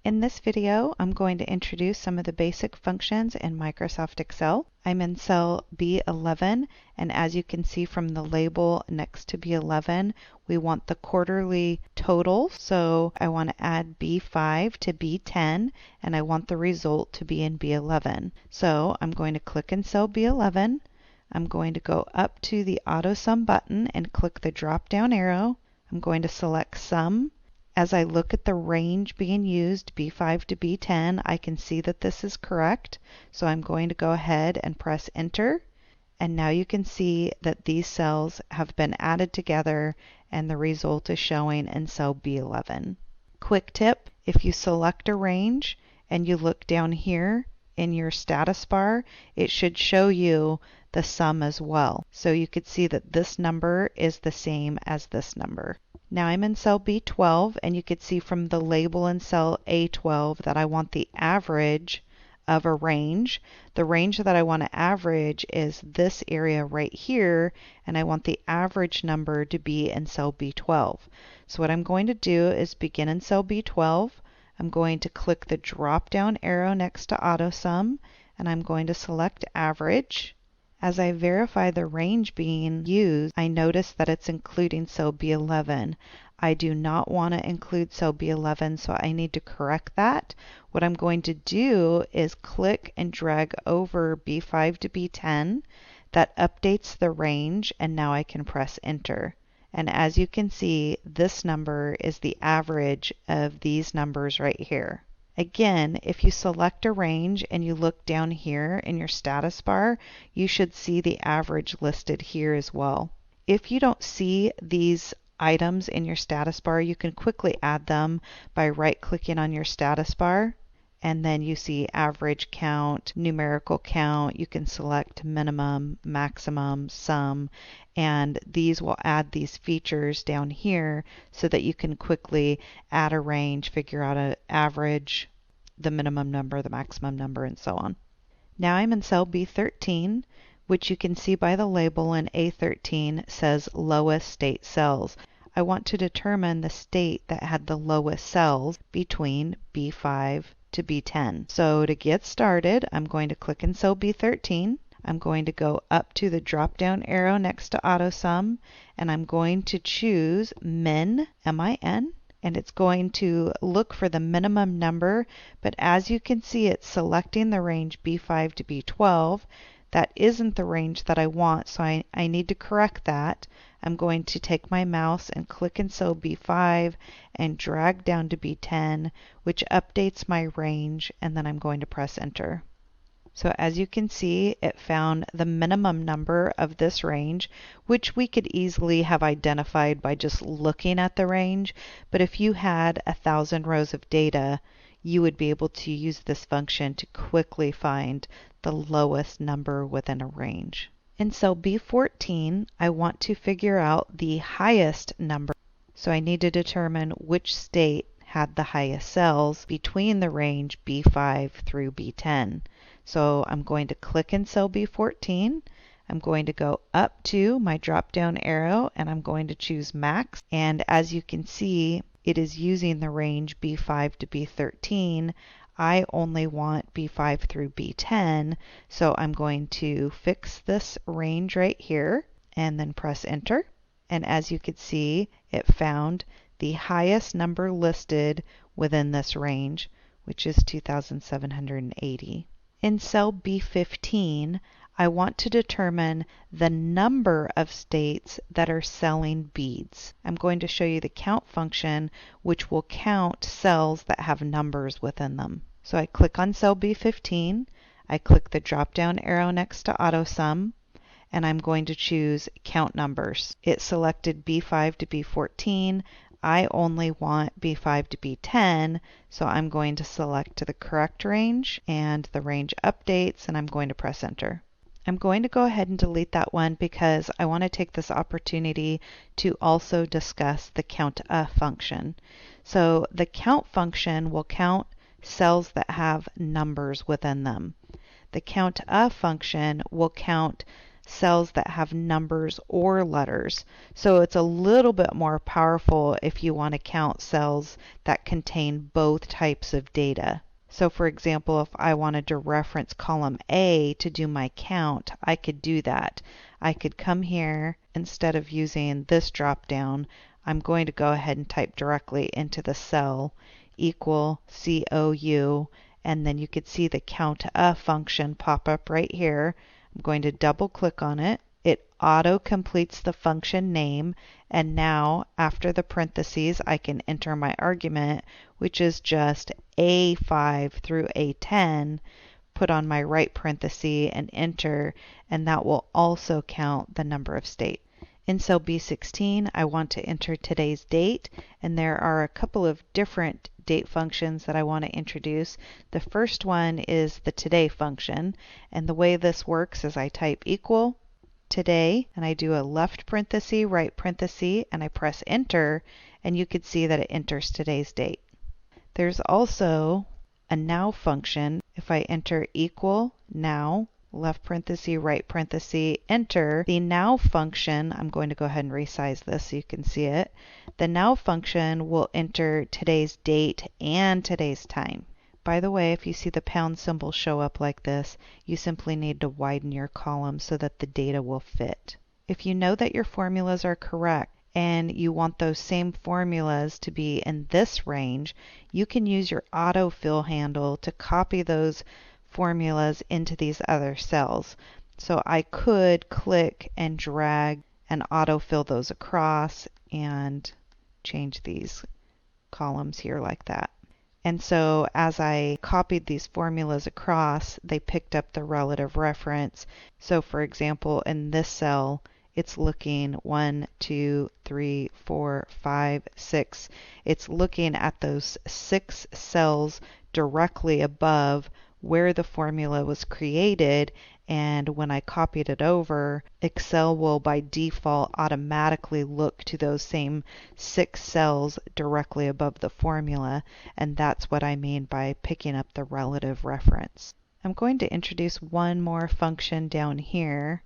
In this video, I'm going to introduce some of the basic functions in Microsoft Excel. I'm in cell B11, and as you can see from the label next to B11, we want the quarterly total. So I want to add B5 to B10, and I want the result to be in B11. So I'm going to click in cell B11. I'm going to go up to the Auto Sum button and click the drop-down arrow. I'm going to select Sum. As I look at the range being used, B5 to B10, I can see that this is correct. So I'm going to go ahead and press Enter. And now you can see that these cells have been added together and the result is showing in cell B11. Quick tip, if you select a range and you look down here in your status bar, it should show you the sum as well. So you could see that this number is the same as this number. Now I'm in cell B12, and you could see from the label in cell A12 that I want the average of a range. The range that I want to average is this area right here, and I want the average number to be in cell B12. So what I'm going to do is begin in cell B12. I'm going to click the drop-down arrow next to AutoSum, and I'm going to select Average. As I verify the range being used, I notice that it's including cell B11. I do not want to include cell B11, so I need to correct that. What I'm going to do is click and drag over B5 to B10. That updates the range, and now I can press Enter. And as you can see, this number is the average of these numbers right here. Again, if you select a range and you look down here in your status bar, you should see the average listed here as well. If you don't see these items in your status bar, you can quickly add them by right-clicking on your status bar, and then you see average count, numerical count. You can select minimum, maximum, sum, and these will add these features down here so that you can quickly add a range, figure out an average, the minimum number, the maximum number, and so on. Now I'm in cell B13, which you can see by the label in A13 says lowest state cells. I want to determine the state that had the lowest cells between B5 to B10. So to get started, I'm going to click in cell B13. I'm going to go up to the drop-down arrow next to AutoSum, and I'm going to choose Min, M-I-N, and it's going to look for the minimum number, but as you can see, it's selecting the range B5 to B12. That isn't the range that I want, so I need to correct that. I'm going to take my mouse and click in cell B5 and drag down to B10, which updates my range, and then I'm going to press Enter. So as you can see, it found the minimum number of this range, which we could easily have identified by just looking at the range. But if you had 1,000 rows of data, you would be able to use this function to quickly find the lowest number within a range. In cell B14, I want to figure out the highest number. So I need to determine which state had the highest cells between the range B5 through B10. So I'm going to click in cell B14. I'm going to go up to my drop-down arrow, and I'm going to choose Max. And as you can see, it is using the range B5 to B13. I only want B5 through B10, so I'm going to fix this range right here and then press Enter. And as you can see, it found the highest number listed within this range, which is 2,780. In cell B15, I want to determine the number of states that are selling beads. I'm going to show you the count function, which will count cells that have numbers within them. So I click on cell B15, I click the drop-down arrow next to AutoSum, and I'm going to choose Count Numbers. It selected B5 to B14. I only want B5 to B10, so I'm going to select the correct range, and the range updates, and I'm going to press Enter. I'm going to go ahead and delete that one because I want to take this opportunity to also discuss the COUNTA function. So the count function will count cells that have numbers within them. The COUNTA function will count cells that have numbers or letters. So it's a little bit more powerful if you want to count cells that contain both types of data. So for example, if I wanted to reference column A to do my count, I could do that. I could come here, instead of using this drop down, I'm going to go ahead and type directly into the cell equal COU, and then you could see the COUNTA function pop up right here. I'm going to double click on it. It auto completes the function name, and now after the parentheses I can enter my argument, which is just A5 through A10, put on my right parenthesis and enter, and that will also count the number of states. In cell B16, I want to enter today's date, and there are a couple of different date functions that I want to introduce. The first one is the today function, and the way this works is I type equal today, and I do a left parenthesis, right parenthesis, and I press enter, and you could see that it enters today's date. There's also a now function. If I enter equal now, left parenthesis, right parenthesis, enter, the now function, I'm going to go ahead and resize this so you can see it. The now function will enter today's date and today's time. By the way, if you see the pound symbol show up like this, you simply need to widen your column so that the data will fit. If you know that your formulas are correct and you want those same formulas to be in this range, you can use your autofill handle to copy those formulas into these other cells. So I could click and drag and autofill those across and change these columns here like that. And so as I copied these formulas across, they picked up the relative reference. So for example, in this cell, it's looking 1, 2, 3, 4, 5, 6. It's looking at those 6 cells directly above where the formula was created, and when I copied it over, Excel will by default automatically look to those same 6 cells directly above the formula, and that's what I mean by picking up the relative reference. I'm going to introduce one more function down here.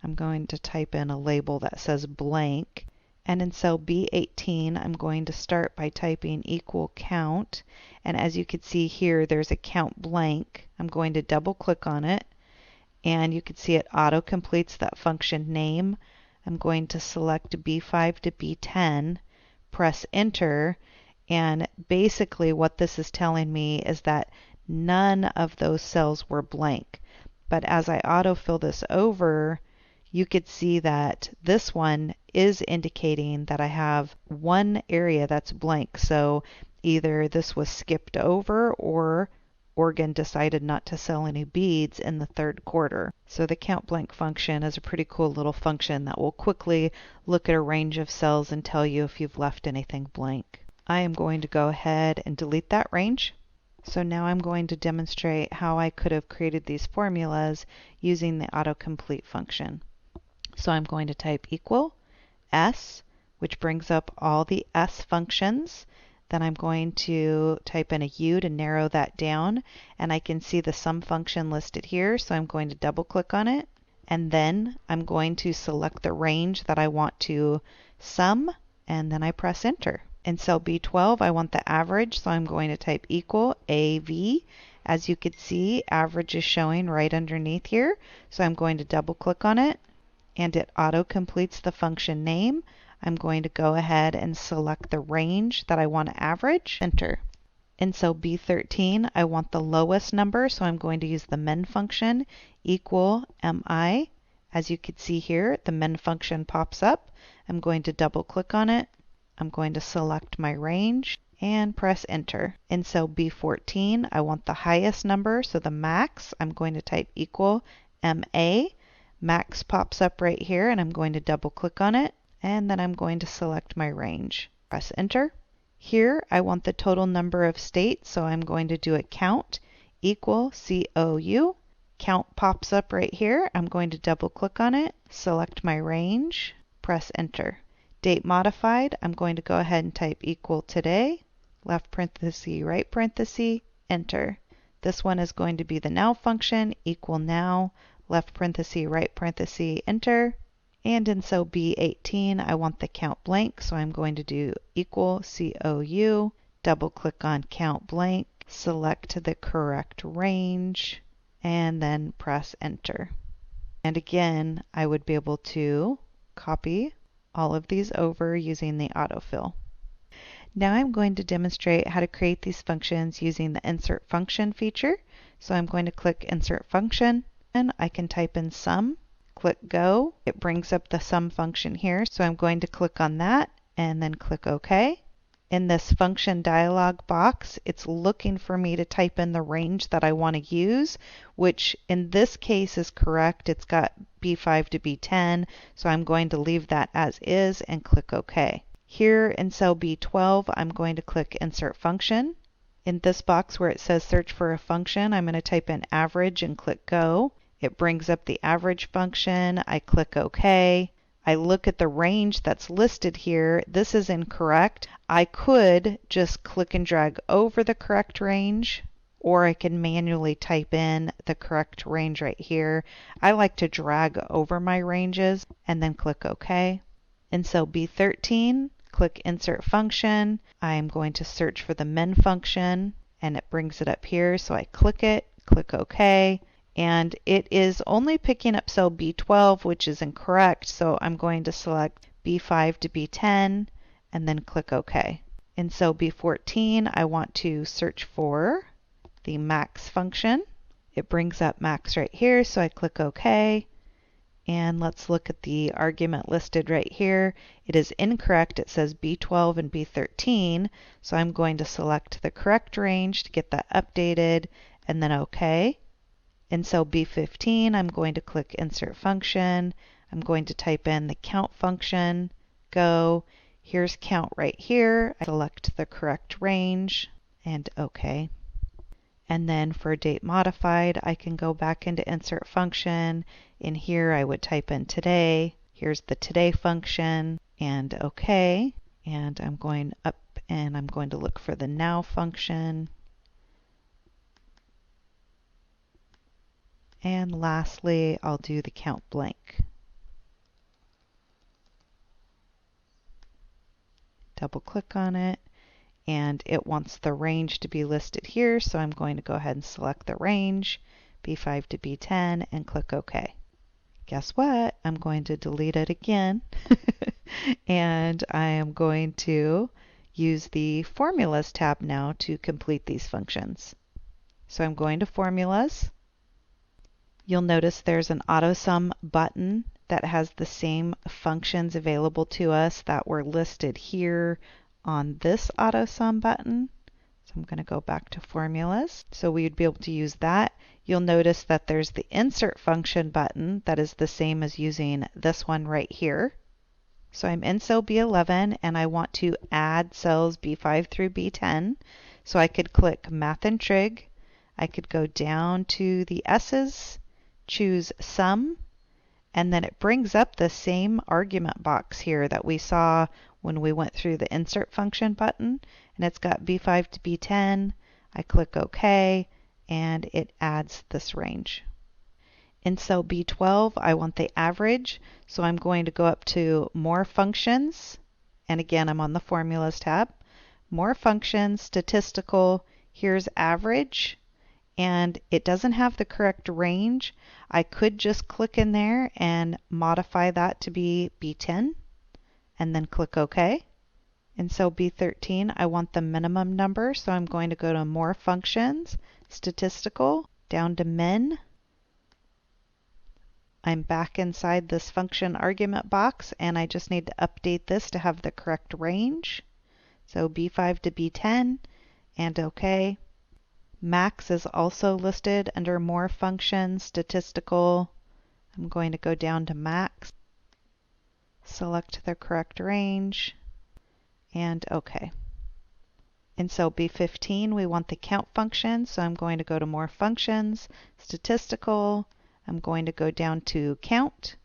I'm going to type in a label that says blank, and in cell B18 I'm going to start by typing equal count, and as you can see here there's a count blank. I'm going to double click on it, and you can see it auto completes that function name. I'm going to select B5 to B10, press enter, and basically what this is telling me is that none of those cells were blank. But as I autofill this over, you could see that this one is indicating that I have one area that's blank. So either this was skipped over or Oregon decided not to sell any beads in the 3rd quarter. So the count blank function is a pretty cool little function that will quickly look at a range of cells and tell you if you've left anything blank. I am going to go ahead and delete that range. So now I'm going to demonstrate how I could have created these formulas using the autocomplete function. So I'm going to type equal S, which brings up all the S functions. Then I'm going to type in a U to narrow that down, and I can see the sum function listed here, so I'm going to double click on it, and then I'm going to select the range that I want to sum, and then I press enter. In cell B12 I want the average, so I'm going to type equal AV. As you can see, average is showing right underneath here, so I'm going to double click on it, and it auto completes the function name. I'm going to go ahead and select the range that I want to average, enter. In cell B13 I want the lowest number, so I'm going to use the min function equal MI. As you can see here, the min function pops up. I'm going to double click on it. I'm going to select my range and press enter. In cell B14 I want the highest number, so the max. I'm going to type equal MA. Max pops up right here, and I'm going to double click on it, and then I'm going to select my range. Press enter. Here I want the total number of states, so I'm going to do a count equal COU. Count pops up right here. I'm going to double click on it, select my range, press enter. Date modified, I'm going to go ahead and type equal today, left parenthesis, right parenthesis, enter. This one is going to be the now function, equal now, left parenthesis, right parenthesis, enter. And in cell B18, I want the count blank, so I'm going to do equal COU, double click on count blank, select the correct range, and then press enter. And again, I would be able to copy all of these over using the autofill. Now I'm going to demonstrate how to create these functions using the insert function feature. So I'm going to click insert function, and I can type in sum, click go. It brings up the sum function here, so I'm going to click on that and then click OK. In this function dialog box, it's looking for me to type in the range that I want to use, which in this case is correct. It's got B5 to B10, so I'm going to leave that as is and click OK. Here in cell B12, I'm going to click insert function. In this box where it says search for a function, I'm going to type in average and click go. It brings up the average function. I click OK. I look at the range that's listed here. This is incorrect. I could just click and drag over the correct range, or I can manually type in the correct range right here. I like to drag over my ranges and then click OK. In cell B13, click insert function. I'm going to search for the min function, and it brings it up here. So I click it, click OK. And it is only picking up cell B12, which is incorrect, so I'm going to select B5 to B10 and then click OK. In cell B14, I want to search for the max function. It brings up max right here, so I click OK. And let's look at the argument listed right here. It is incorrect. It says B12 and B13, so I'm going to select the correct range to get that updated and then OK. In cell B15, I'm going to click insert function. I'm going to type in the count function, go. Here's count right here. I select the correct range and OK. And then for date modified, I can go back into insert function. In here, I would type in today. Here's the today function and OK. And I'm going up and I'm going to look for the now function. And lastly, I'll do the count blank. Double click on it, and it wants the range to be listed here, so I'm going to go ahead and select the range, B5 to B10, and click OK. Guess what? I'm going to delete it again, and I am going to use the Formulas tab now to complete these functions. So I'm going to Formulas. You'll notice there's an AutoSum button that has the same functions available to us that were listed here on this AutoSum button. So I'm going to go back to Formulas. So we would be able to use that. You'll notice that there's the Insert Function button that is the same as using this one right here. So I'm in cell B11 and I want to add cells B5 through B10. So I could click Math and Trig. I could go down to the S's, choose Sum, and then it brings up the same argument box here that we saw when we went through the Insert Function button, and it's got B5 to B10. I click OK, and it adds this range. In cell B12, I want the average, so I'm going to go up to More Functions, and again, I'm on the Formulas tab. More Functions, Statistical, here's Average, and it doesn't have the correct range. I could just click in there and modify that to be B10 and then click OK. In cell B13, I want the minimum number, so I'm going to go to More Functions, Statistical, down to Min. I'm back inside this function argument box, and I just need to update this to have the correct range. So B5 to B10 and OK. Max is also listed under More Functions, Statistical. I'm going to go down to Max, select the correct range, and OK. In cell B15, we want the count function, so I'm going to go to More Functions, Statistical. I'm going to go down to Count,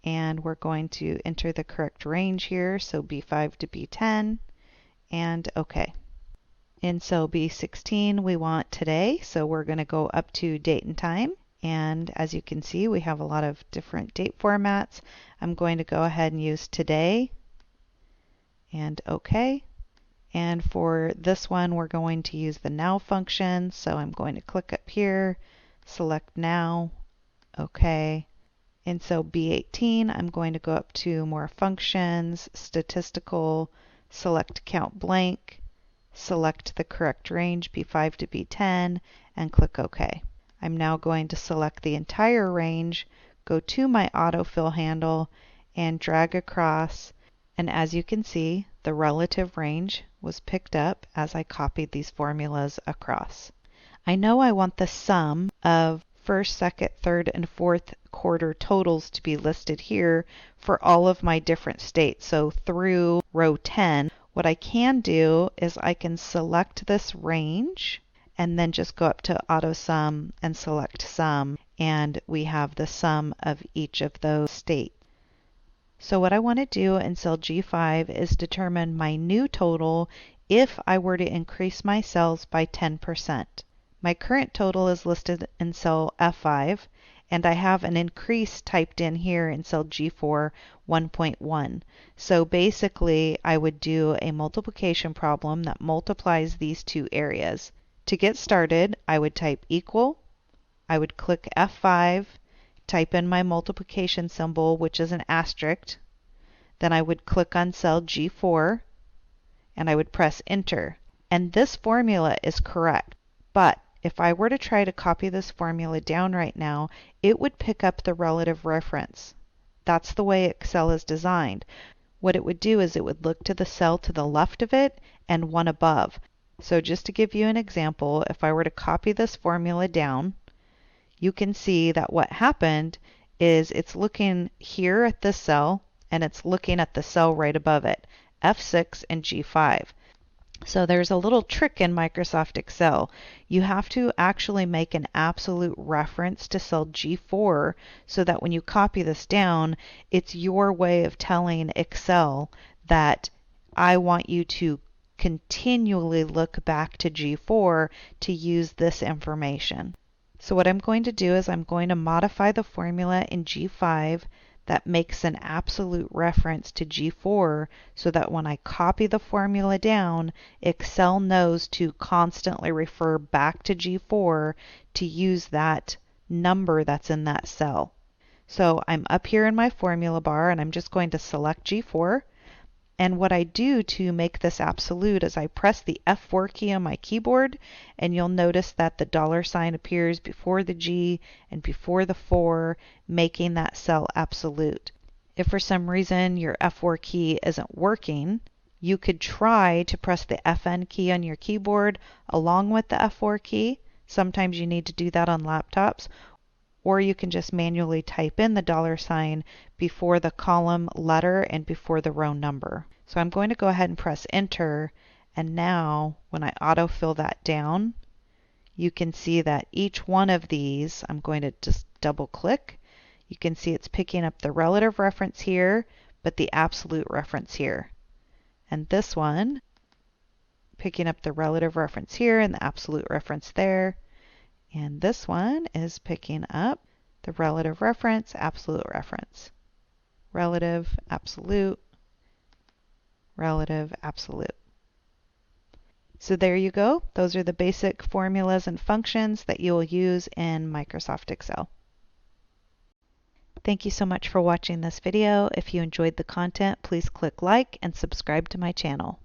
and we're going to enter the correct range here, so B5 to B10, and OK. In cell B16, we want today, so we're going to go up to date and time, And as you can see, we have a lot of different date formats. I'm going to go ahead and use today and OK. And for this one, we're going to use the now function. So I'm going to click up here, select now, OK. In cell B18, I'm going to go up to more functions, statistical, select count blank, select the correct range B5 to B10, and click OK. I'm now going to select the entire range, go to my autofill handle, and drag across. And as you can see, the relative range was picked up as I copied these formulas across. I know I want the sum of first, second, third, and fourth quarter totals to be listed here for all of my different states. So through row 10, what I can do is I can select this range and then just go up to auto sum and select sum, and we have the sum of each of those states. So what I want to do in cell G5 is determine my new total if I were to increase my cells by 10%. My current total is listed in cell F5, and I have an increase typed in here in cell G4 1.1. So basically, I would do a multiplication problem that multiplies these two areas. To get started, I would type equal, I would click F5, type in my multiplication symbol, which is an asterisk. Then I would click on cell G4, and I would press enter. And this formula is correct. But if I were to try to copy this formula down right now, it would pick up the relative reference. That's the way Excel is designed. What it would do is it would look to the cell to the left of it and one above. So just to give you an example, if I were to copy this formula down, you can see that what happened is it's looking here at this cell and it's looking at the cell right above it, F6 and G5. So there's a little trick in Microsoft Excel. You have to actually make an absolute reference to cell G4 so that when you copy this down, it's your way of telling Excel that I want you to continually look back to G4 to use this information. So what I'm going to do is I'm going to modify the formula in G5 that makes an absolute reference to G4 so that when I copy the formula down, Excel knows to constantly refer back to G4 to use that number that's in that cell. So I'm up here in my formula bar and I'm just going to select G4. And what I do to make this absolute is I press the F4 key on my keyboard, and you'll notice that the dollar sign appears before the G and before the 4, making that cell absolute. If for some reason your F4 key isn't working, you could try to press the FN key on your keyboard along with the F4 key. Sometimes you need to do that on laptops. Or you can just manually type in the dollar sign before the column letter and before the row number. So I'm going to go ahead and press enter, and now when I autofill that down, you can see that each one of these, I'm going to just double click. You can see it's picking up the relative reference here, but the absolute reference here. And this one, picking up the relative reference here and the absolute reference there. And this one is picking up the relative reference, absolute reference. Relative, absolute, relative, absolute. So there you go. Those are the basic formulas and functions that you will use in Microsoft Excel. Thank you so much for watching this video. If you enjoyed the content, please click like and subscribe to my channel.